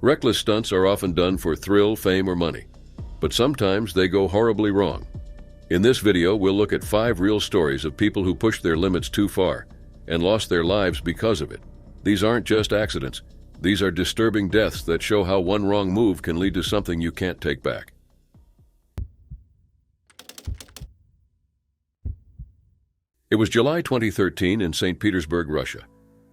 Reckless stunts are often done for thrill, fame, or money, but sometimes they go horribly wrong. In this video, we'll look at 5 real stories of people who pushed their limits too far and lost their lives because of it. These aren't just accidents. These are disturbing deaths that show how one wrong move can lead to something you can't take back. It was July 2013 in St. Petersburg, Russia.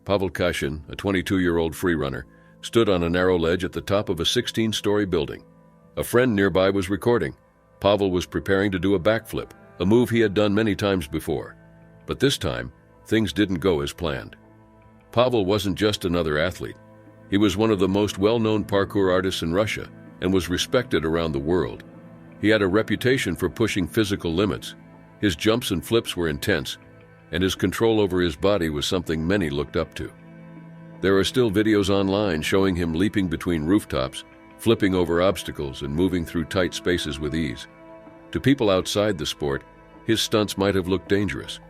Pavel Kashin, a 22-year-old freerunner, stood on a narrow ledge at the top of a 16-story building. A friend nearby was recording. Pavel was preparing to do a backflip, a move he had done many times before. But this time, things didn't go as planned. Pavel wasn't just another athlete. He was one of the most well-known parkour artists in Russia and was respected around the world. He had a reputation for pushing physical limits. His jumps and flips were intense, and his control over his body was something many looked up to. There are still videos online showing him leaping between rooftops, flipping over obstacles, and moving through tight spaces with ease. To people outside the sport, his stunts might have looked dangerous,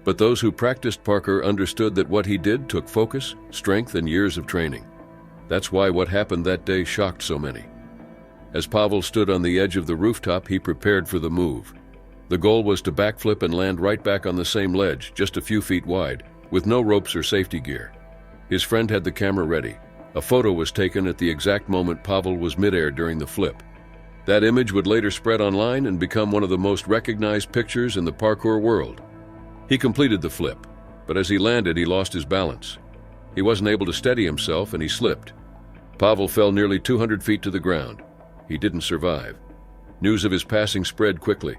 but those who practiced parkour understood that what he did took focus, strength, and years of training. That's why what happened that day shocked so many. As Pavel stood on the edge of the rooftop, he prepared for the move. The goal was to backflip and land right back on the same ledge, just a few feet wide, with no ropes or safety gear. His friend had the camera ready. A photo was taken at the exact moment Pavel was midair during the flip. That image would later spread online and become one of the most recognized pictures in the parkour world. He completed the flip, but as he landed, he lost his balance. He wasn't able to steady himself and he slipped. Pavel fell nearly 200 feet to the ground. He didn't survive. News of his passing spread quickly.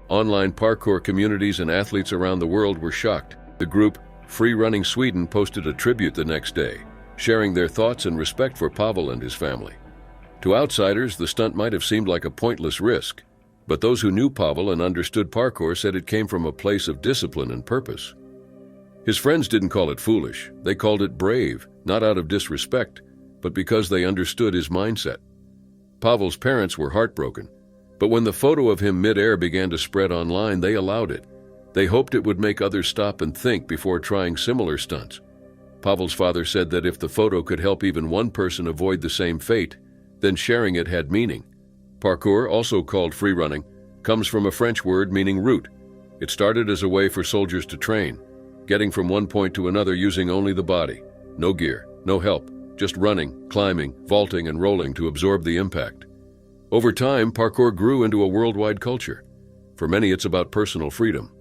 Online parkour communities and athletes around the world were shocked. The group Free Running Sweden posted a tribute the next day, sharing their thoughts and respect for Pavel and his family. To outsiders, the stunt might have seemed like a pointless risk, but those who knew Pavel and understood parkour said it came from a place of discipline and purpose. His friends didn't call it foolish. They called it brave, not out of disrespect, but because they understood his mindset. Pavel's parents were heartbroken, but when the photo of him midair began to spread online, they allowed it. They hoped it would make others stop and think before trying similar stunts. Pavel's father said that if the photo could help even one person avoid the same fate, then sharing it had meaning. Parkour, also called freerunning, comes from a French word meaning route. It started as a way for soldiers to train, getting from one point to another using only the body. No gear, no help, just running, climbing, vaulting, and rolling to absorb the impact. Over time, parkour grew into a worldwide culture. For many, it's about personal freedom.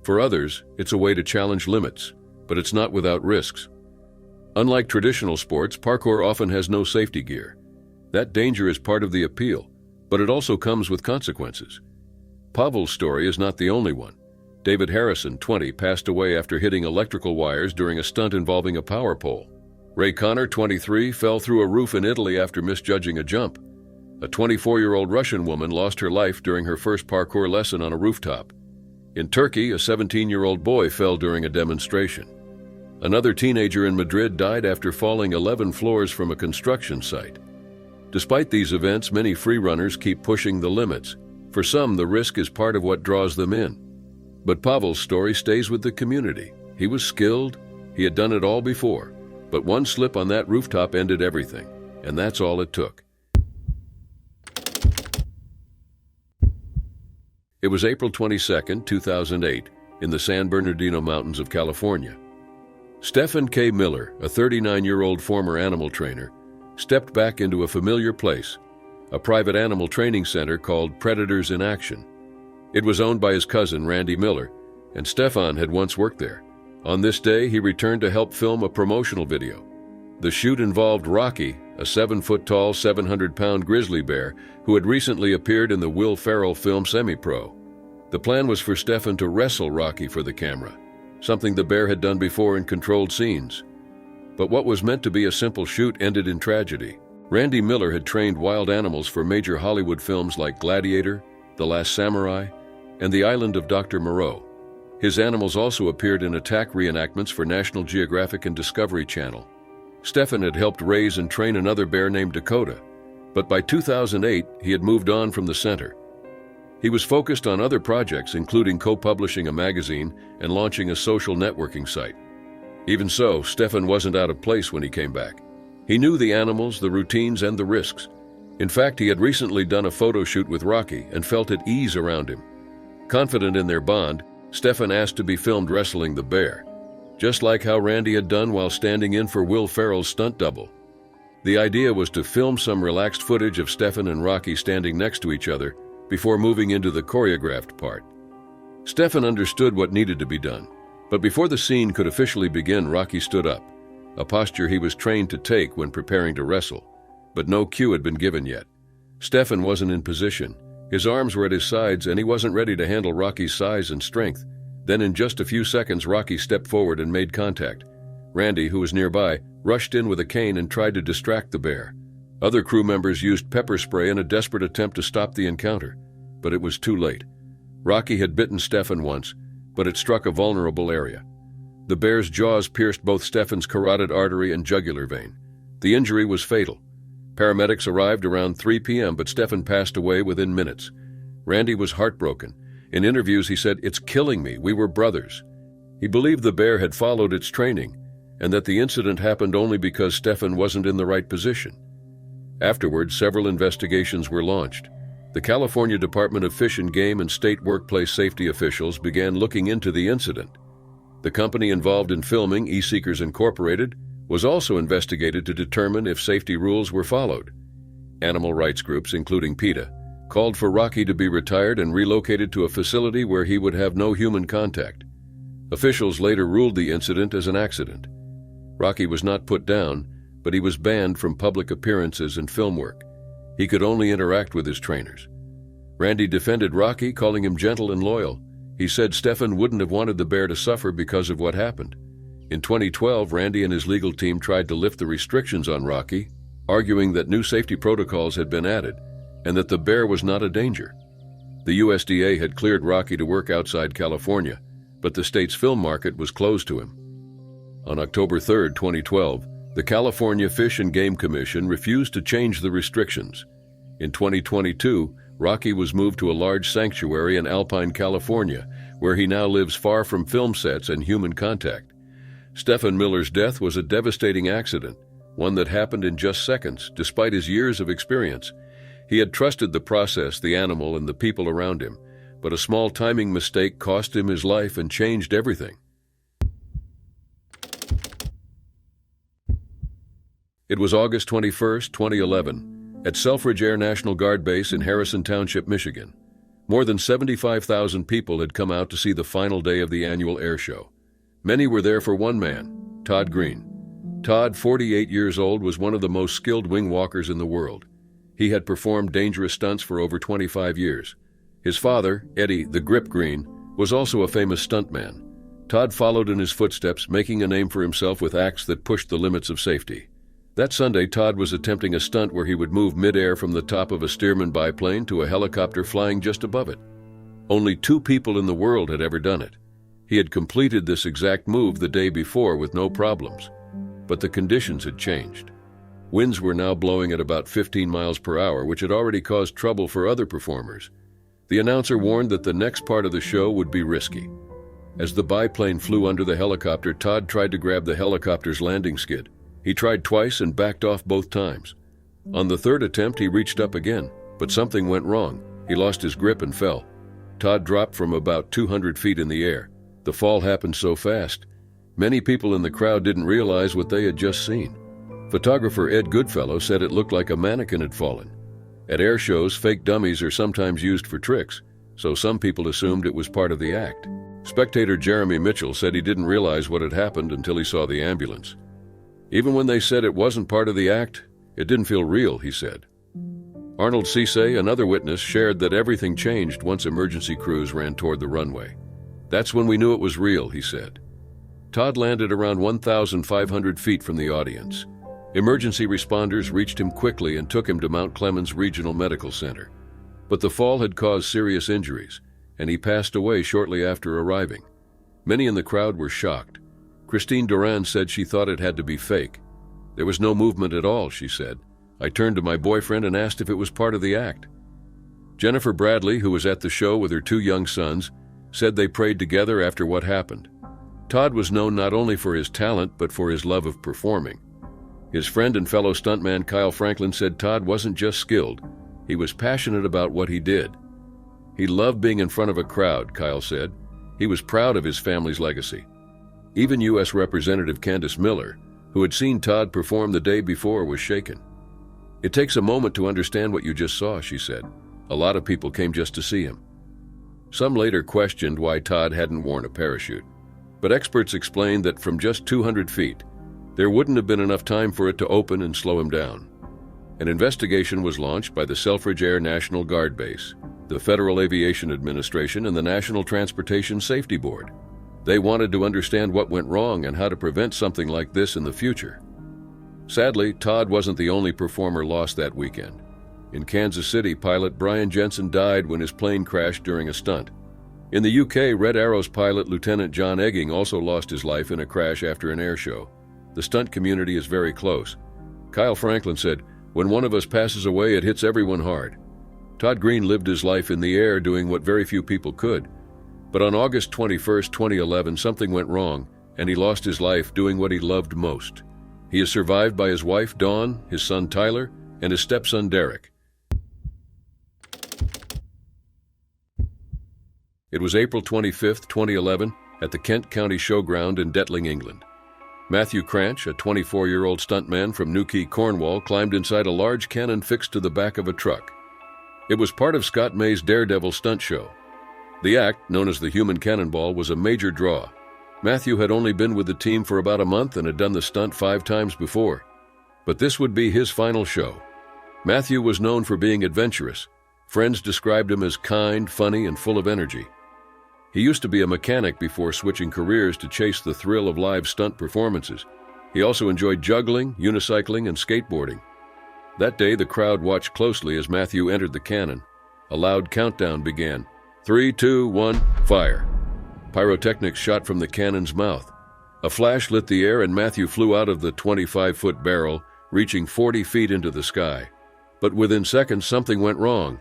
For others, it's a way to challenge limits, but it's not without risks. Unlike traditional sports, parkour often has no safety gear. That danger is part of the appeal, but it also comes with consequences. Pavel's story is not the only one. David Harrison, 20, passed away after hitting electrical wires during a stunt involving a power pole. Ray Connor, 23, fell through a roof in Italy after misjudging a jump. A 24-year-old Russian woman lost her life during her first parkour lesson on a rooftop. In Turkey, a 17-year-old boy fell during a demonstration. Another teenager in Madrid died after falling 11 floors from a construction site. Despite these events, many freerunners keep pushing the limits. For some, the risk is part of what draws them in. But Pavel's story stays with the community. He was skilled, he had done it all before, but one slip on that rooftop ended everything, and that's all it took. It was April 22, 2008, in the San Bernardino Mountains of California. Stephen K. Miller, a 39-year-old former animal trainer, stepped back into a familiar place, a private animal training center called Predators in Action. It was owned by his cousin, Randy Miller, and Stefan had once worked there. On this day, he returned to help film a promotional video. The shoot involved Rocky, a 7-foot-tall, 700-pound grizzly bear who had recently appeared in the Will Ferrell film Semi-Pro. The plan was for Stefan to wrestle Rocky for the camera, something the bear had done before in controlled scenes. But what was meant to be a simple shoot ended in tragedy. Randy Miller had trained wild animals for major Hollywood films like Gladiator, The Last Samurai, and The Island of Dr. Moreau. His animals also appeared in attack reenactments for National Geographic and Discovery Channel. Stefan had helped raise and train another bear named Dakota, but by 2008, he had moved on from the center. He was focused on other projects, including co-publishing a magazine and launching a social networking site. Even so, Stefan wasn't out of place when he came back. He knew the animals, the routines, and the risks. In fact, he had recently done a photo shoot with Rocky and felt at ease around him. Confident in their bond, Stephen asked to be filmed wrestling the bear, just like how Randy had done while standing in for Will Ferrell's stunt double. The idea was to film some relaxed footage of Stephen and Rocky standing next to each other before moving into the choreographed part. Stephen understood what needed to be done, but before the scene could officially begin, Rocky stood up, a posture he was trained to take when preparing to wrestle, but no cue had been given yet. Stephen wasn't in position. His arms were at his sides, and he wasn't ready to handle Rocky's size and strength. Then in just a few seconds, Rocky stepped forward and made contact. Randy, who was nearby, rushed in with a cane and tried to distract the bear. Other crew members used pepper spray in a desperate attempt to stop the encounter, but it was too late. Rocky had bitten Stephen once, but it struck a vulnerable area. The bear's jaws pierced both Stephen's carotid artery and jugular vein. The injury was fatal. Paramedics arrived around 3 p.m., but Stephen passed away within minutes. Randy was heartbroken. In interviews, he said, "It's killing me. We were brothers." He believed the bear had followed its training, and that the incident happened only because Stephen wasn't in the right position. Afterwards, several investigations were launched. The California Department of Fish and Game and state workplace safety officials began looking into the incident. The company involved in filming, eSeekers Incorporated, was also investigated to determine if safety rules were followed. Animal rights groups, including PETA, called for Rocky to be retired and relocated to a facility where he would have no human contact. Officials later ruled the incident as an accident. Rocky was not put down, but he was banned from public appearances and film work. He could only interact with his trainers. Randy defended Rocky, calling him gentle and loyal. He said Stephen wouldn't have wanted the bear to suffer because of what happened. In 2012, Randy and his legal team tried to lift the restrictions on Rocky, arguing that new safety protocols had been added and that the bear was not a danger. The USDA had cleared Rocky to work outside California, but the state's film market was closed to him. On October 3, 2012, the California Fish and Game Commission refused to change the restrictions. In 2022, Rocky was moved to a large sanctuary in Alpine, California, where he now lives far from film sets and human contact. Stephen Miller's death was a devastating accident, one that happened in just seconds, despite his years of experience. He had trusted the process, the animal, and the people around him, but a small timing mistake cost him his life and changed everything. It was August 21, 2011, at Selfridge Air National Guard Base in Harrison Township, Michigan. More than 75,000 people had come out to see the final day of the annual air show. Many were there for one man, Todd Green. Todd, 48 years old, was one of the most skilled wing walkers in the world. He had performed dangerous stunts for over 25 years. His father, Eddie "The Grip" Green, was also a famous stuntman. Todd followed in his footsteps, making a name for himself with acts that pushed the limits of safety. That Sunday, Todd was attempting a stunt where he would move mid-air from the top of a Stearman biplane to a helicopter flying just above it. Only 2 people in the world had ever done it. He had completed this exact move the day before with no problems. But the conditions had changed. Winds were now blowing at about 15 miles per hour, which had already caused trouble for other performers. The announcer warned that the next part of the show would be risky. As the biplane flew under the helicopter, Todd tried to grab the helicopter's landing skid. He tried twice and backed off both times. On the 3rd attempt, he reached up again, but something went wrong. He lost his grip and fell. Todd dropped from about 200 feet in the air. The fall happened so fast. Many people in the crowd didn't realize what they had just seen. Photographer Ed Goodfellow said it looked like a mannequin had fallen. At air shows, fake dummies are sometimes used for tricks, so some people assumed it was part of the act. Spectator Jeremy Mitchell said he didn't realize what had happened until he saw the ambulance. Even when they said it wasn't part of the act, it didn't feel real, he said. Arnold Cisse, another witness, shared that everything changed once emergency crews ran toward the runway. "That's when we knew it was real," he said. Todd landed around 1,500 feet from the audience. Emergency responders reached him quickly and took him to Mount Clemens Regional Medical Center. But the fall had caused serious injuries, and he passed away shortly after arriving. Many in the crowd were shocked. Christine Duran said she thought it had to be fake. "There was no movement at all," she said. "I turned to my boyfriend and asked if it was part of the act." Jennifer Bradley, who was at the show with her 2 young sons, said they prayed together after what happened. Todd was known not only for his talent, but for his love of performing. His friend and fellow stuntman Kyle Franklin said Todd wasn't just skilled, he was passionate about what he did. He loved being in front of a crowd, Kyle said. He was proud of his family's legacy. Even U.S. Representative Candace Miller, who had seen Todd perform the day before, was shaken. "It takes a moment to understand what you just saw," she said. "A lot of people came just to see him." Some later questioned why Todd hadn't worn a parachute, but experts explained that from just 200 feet, there wouldn't have been enough time for it to open and slow him down. An investigation was launched by the Selfridge Air National Guard Base, the Federal Aviation Administration, and the National Transportation Safety Board. They wanted to understand what went wrong and how to prevent something like this in the future. Sadly, Todd wasn't the only performer lost that weekend. In Kansas City, pilot Brian Jensen died when his plane crashed during a stunt. In the UK, Red Arrow's pilot Lieutenant John Egging also lost his life in a crash after an air show. The stunt community is very close. Kyle Franklin said, "When one of us passes away, it hits everyone hard." Todd Green lived his life in the air doing what very few people could. But on August 21, 2011, something went wrong, and he lost his life doing what he loved most. He is survived by his wife, Dawn, his son, Tyler, and his stepson, Derek. It was April 25, 2011, at the Kent County Showground in Detling, England. Matthew Cranch, a 24-year-old stuntman from Newquay, Cornwall, climbed inside a large cannon fixed to the back of a truck. It was part of Scott May's Daredevil stunt show. The act, known as the Human Cannonball, was a major draw. Matthew had only been with the team for about a month and had done the stunt 5 times before. But this would be his final show. Matthew was known for being adventurous. Friends described him as kind, funny, and full of energy. He used to be a mechanic before switching careers to chase the thrill of live stunt performances. He also enjoyed juggling, unicycling, and skateboarding. That day, the crowd watched closely as Matthew entered the cannon. A loud countdown began. 3, 2, 1, fire. Pyrotechnics shot from the cannon's mouth. A flash lit the air and Matthew flew out of the 25-foot barrel, reaching 40 feet into the sky. But within seconds, something went wrong.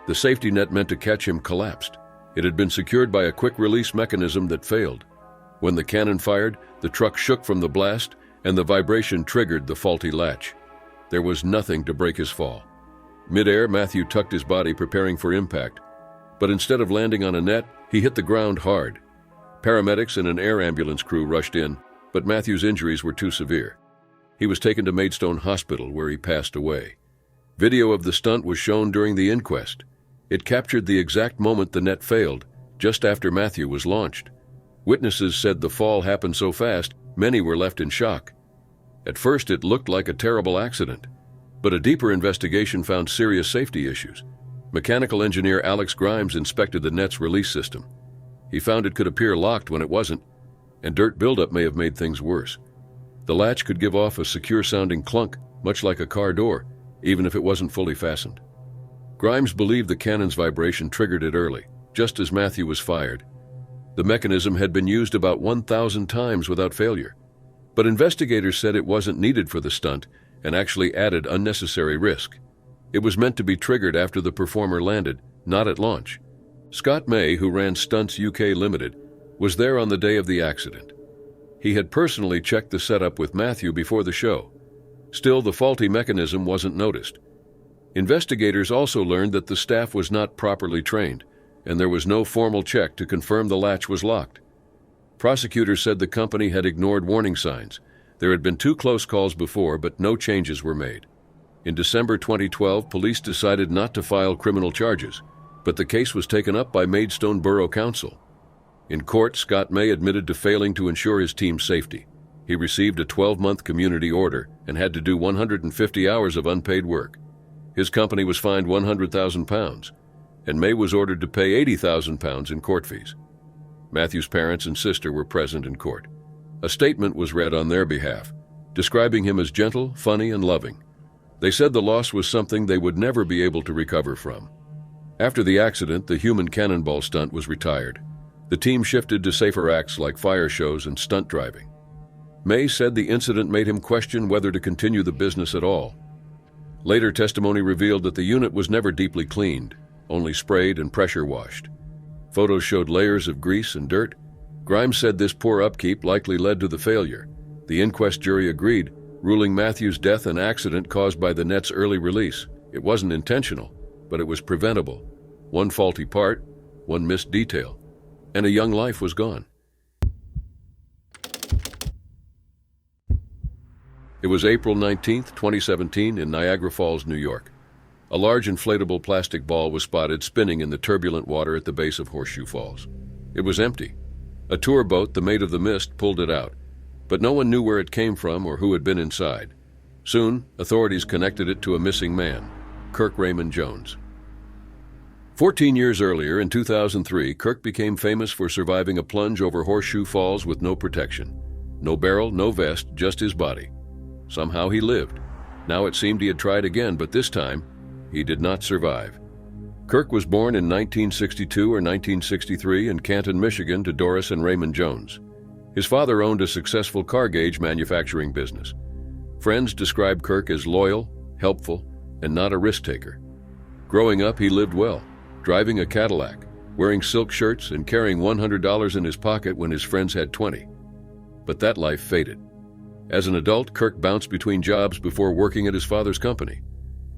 The safety net meant to catch him collapsed. It had been secured by a quick-release mechanism that failed. When the cannon fired, the truck shook from the blast, and the vibration triggered the faulty latch. There was nothing to break his fall. Mid-air, Matthew tucked his body, preparing for impact. But instead of landing on a net, he hit the ground hard. Paramedics and an air ambulance crew rushed in, but Matthew's injuries were too severe. He was taken to Maidstone Hospital, where he passed away. Video of the stunt was shown during the inquest. It captured the exact moment the net failed, just after Matthew was launched. Witnesses said the fall happened so fast, many were left in shock. At first, it looked like a terrible accident, but a deeper investigation found serious safety issues. Mechanical engineer Alex Grimes inspected the net's release system. He found it could appear locked when it wasn't, and dirt buildup may have made things worse. The latch could give off a secure-sounding clunk, much like a car door, even if it wasn't fully fastened. Grimes believed the cannon's vibration triggered it early, just as Matthew was fired. The mechanism had been used about 1,000 times without failure, but investigators said it wasn't needed for the stunt and actually added unnecessary risk. It was meant to be triggered after the performer landed, not at launch. Scott May, who ran Stunts UK Limited, was there on the day of the accident. He had personally checked the setup with Matthew before the show. Still, the faulty mechanism wasn't noticed. Investigators also learned that the staff was not properly trained, and there was no formal check to confirm the latch was locked. Prosecutors said the company had ignored warning signs. There had been 2 close calls before, but no changes were made. In December 2012, police decided not to file criminal charges, but the case was taken up by Maidstone Borough Council. In court, Scott May admitted to failing to ensure his team's safety. He received a 12-month community order and had to do 150 hours of unpaid work. His company was fined £100,000, and May was ordered to pay £80,000 in court fees. Matthew's parents and sister were present in court. A statement was read on their behalf, describing him as gentle, funny, and loving. They said the loss was something they would never be able to recover from. After the accident, the Human Cannonball stunt was retired. The team shifted to safer acts like fire shows and stunt driving. May said the incident made him question whether to continue the business at all. Later testimony revealed that the unit was never deeply cleaned, only sprayed and pressure washed. Photos showed layers of grease and dirt. Grimes said this poor upkeep likely led to the failure. The inquest jury agreed, ruling Matthews' death an accident caused by the net's early release. It wasn't intentional, but it was preventable. One faulty part, one missed detail, and a young life was gone. It was April 19, 2017, in Niagara Falls, New York. A large inflatable plastic ball was spotted spinning in the turbulent water at the base of Horseshoe Falls. It was empty. A tour boat, the Maid of the Mist, pulled it out, but no one knew where it came from or who had been inside. Soon, authorities connected it to a missing man, Kirk Raymond Jones. 14 years earlier, in 2003, Kirk became famous for surviving a plunge over Horseshoe Falls with no protection. No barrel, no vest, just his body. Somehow he lived. Now it seemed he had tried again, but this time, he did not survive. Kirk was born in 1962 or 1963 in Canton, Michigan, to Doris and Raymond Jones. His father owned a successful car gauge manufacturing business. Friends described Kirk as loyal, helpful, and not a risk-taker. Growing up, he lived well, driving a Cadillac, wearing silk shirts, and carrying $100 in his pocket when his friends had 20. But that life faded. As an adult, Kirk bounced between jobs before working at his father's company.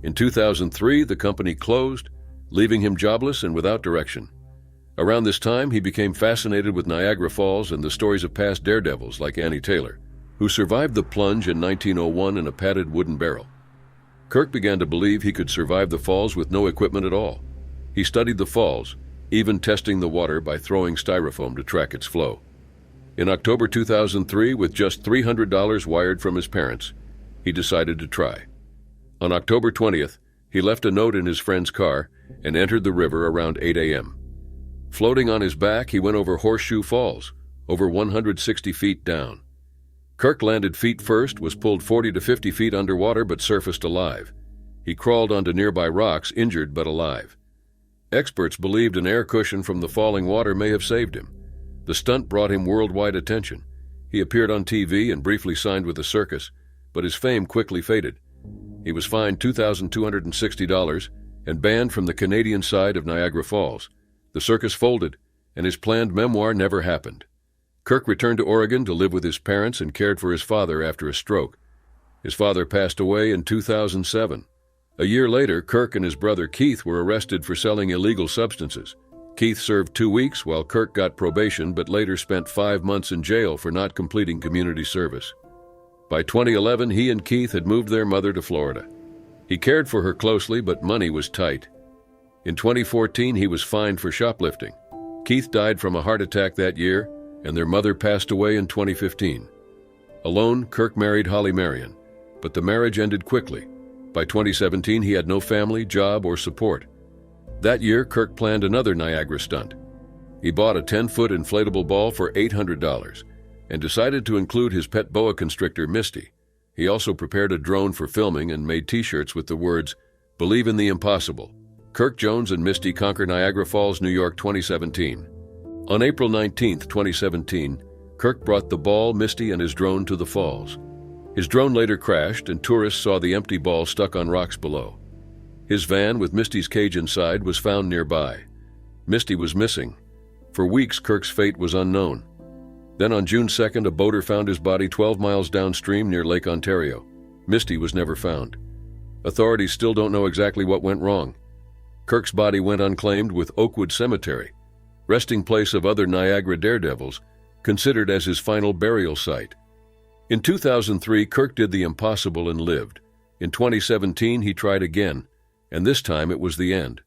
In 2003, the company closed, leaving him jobless and without direction. Around this time, he became fascinated with Niagara Falls and the stories of past daredevils like Annie Taylor, who survived the plunge in 1901 in a padded wooden barrel. Kirk began to believe he could survive the falls with no equipment at all. He studied the falls, even testing the water by throwing styrofoam to track its flow. In October 2003, with just $300 wired from his parents, he decided to try. On October 20th, he left a note in his friend's car and entered the river around 8 a.m. Floating on his back, he went over Horseshoe Falls, over 160 feet down. Kirk landed feet first, was pulled 40 to 50 feet underwater, but surfaced alive. He crawled onto nearby rocks, injured but alive. Experts believed an air cushion from the falling water may have saved him. The stunt brought him worldwide attention. He appeared on TV and briefly signed with a circus, but his fame quickly faded. He was fined $2,260 and banned from the Canadian side of Niagara Falls. The circus folded, and his planned memoir never happened. Kirk returned to Oregon to live with his parents and cared for his father after a stroke. His father passed away in 2007. A year later, Kirk and his brother Keith were arrested for selling illegal substances. Keith served 2 weeks while Kirk got probation, but later spent 5 months in jail for not completing community service. By 2011, he and Keith had moved their mother to Florida. He cared for her closely, but money was tight. In 2014, he was fined for shoplifting. Keith died from a heart attack that year, and their mother passed away in 2015. Alone, Kirk married Holly Marion, but the marriage ended quickly. By 2017, he had no family, job, or support. That year, Kirk planned another Niagara stunt. He bought a 10-foot inflatable ball for $800 and decided to include his pet boa constrictor, Misty. He also prepared a drone for filming and made t-shirts with the words, "Believe in the impossible." Kirk Jones and Misty conquer Niagara Falls, New York, 2017. On April 19, 2017, Kirk brought the ball, Misty, and his drone to the falls. His drone later crashed, and tourists saw the empty ball stuck on rocks below. His van with Misty's cage inside was found nearby. Misty was missing. For weeks, Kirk's fate was unknown. Then on June 2nd, a boater found his body 12 miles downstream near Lake Ontario. Misty was never found. Authorities still don't know exactly what went wrong. Kirk's body went unclaimed with Oakwood Cemetery, resting place of other Niagara daredevils, considered as his final burial site. In 2003, Kirk did the impossible and lived. In 2017, he tried again, and this time it was the end.